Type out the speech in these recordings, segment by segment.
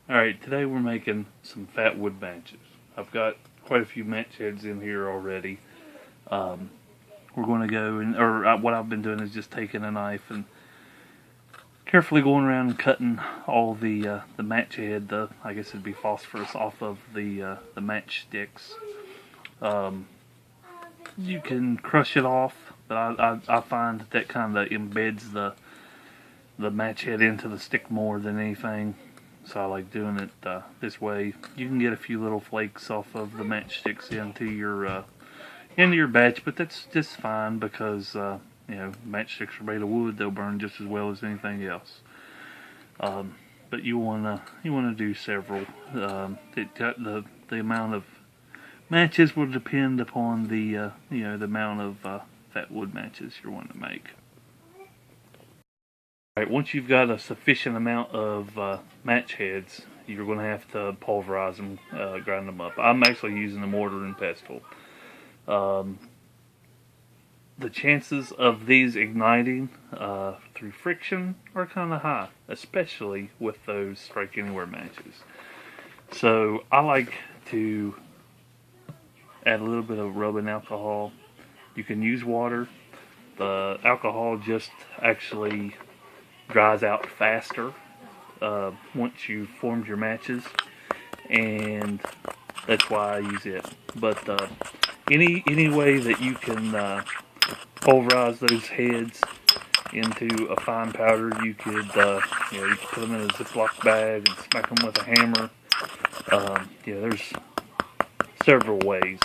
Alright, today we're making some fatwood matches. I've got quite a few match heads in here already. We're going to go, what I've been doing is just taking a knife and carefully going around and cutting all the match head, I guess it'd be phosphorus, off of the match sticks. You can crush it off, but I find that kind of embeds the match head into the stick more than anything. So I like doing it this way. You can get a few little flakes off of the matchsticks into your batch, but that's just fine because you know, matchsticks are made of wood; they'll burn just as well as anything else. But you wanna do several. The amount of matches will depend upon the you know, the amount of fatwood matches you're wanting to make. Alright, once you've got a sufficient amount of match heads, you're going to have to pulverize them, grind them up. I'm actually using a mortar and pestle. The chances of these igniting through friction are kind of high, especially with those strike anywhere matches. So I like to add a little bit of rubbing alcohol. You can use water. The alcohol just actually dries out faster once you've formed your matches, and that's why I use it. But any way that you can pulverize those heads into a fine powder, you could you know, you could put them in a Ziploc bag and smack them with a hammer. Yeah, there's several ways,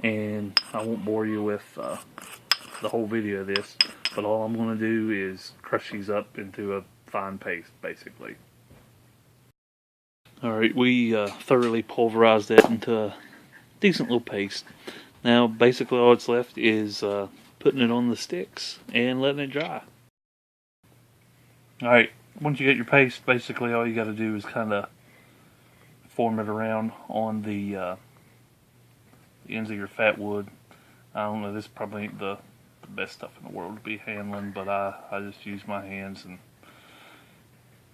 and I won't bore you with the whole video of this, but all I'm going to do is crush these up into a fine paste, basically. Alright, we thoroughly pulverized that into a decent little paste. Now basically all that's left is putting it on the sticks and letting it dry. Alright, once you get your paste, basically all you got to do is kind of form it around on the ends of your fatwood. I don't know, this probably ain't the best stuff in the world to be handling, but I just use my hands and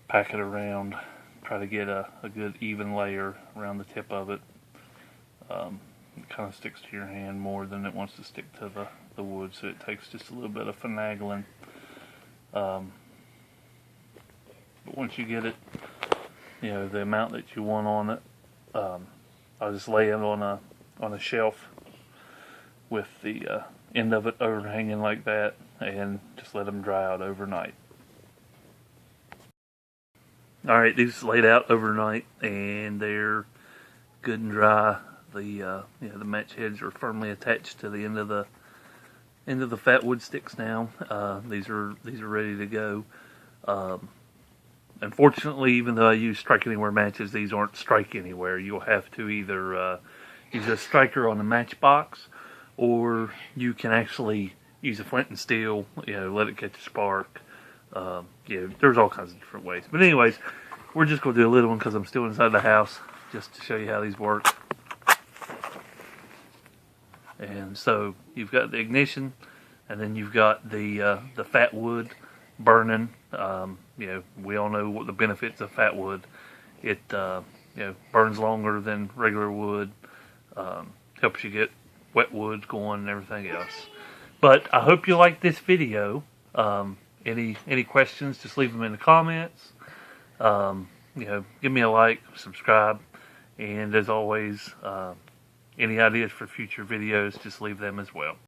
pack it around, try to get a good even layer around the tip of it. It kind of sticks to your hand more than it wants to stick to the wood, so it takes just a little bit of finagling. But once you get it, you know, the amount that you want on it, I'll just lay it on a shelf with the end of it overhanging like that, and just let them dry out overnight. Alright, these laid out overnight and they're good and dry. The you know, the match heads are firmly attached to the end of the fatwood sticks now. These are ready to go. Unfortunately, even though I use strike anywhere matches, these aren't strike anywhere. You'll have to either use a striker on the matchbox, or you can actually use a flint and steel, you know, let it catch a spark. Yeah, there's all kinds of different ways. But anyways, we're just going to do a little one because I'm still inside the house, just to show you how these work. And so you've got the ignition, and then you've got the fatwood burning. You know, we all know what the benefits of fatwood. It you know, burns longer than regular wood. Helps you get wet wood going and everything else. But I hope you like this video. Any questions, just leave them in the comments. You know, give me a like, subscribe, and as always, any ideas for future videos, just leave them as well.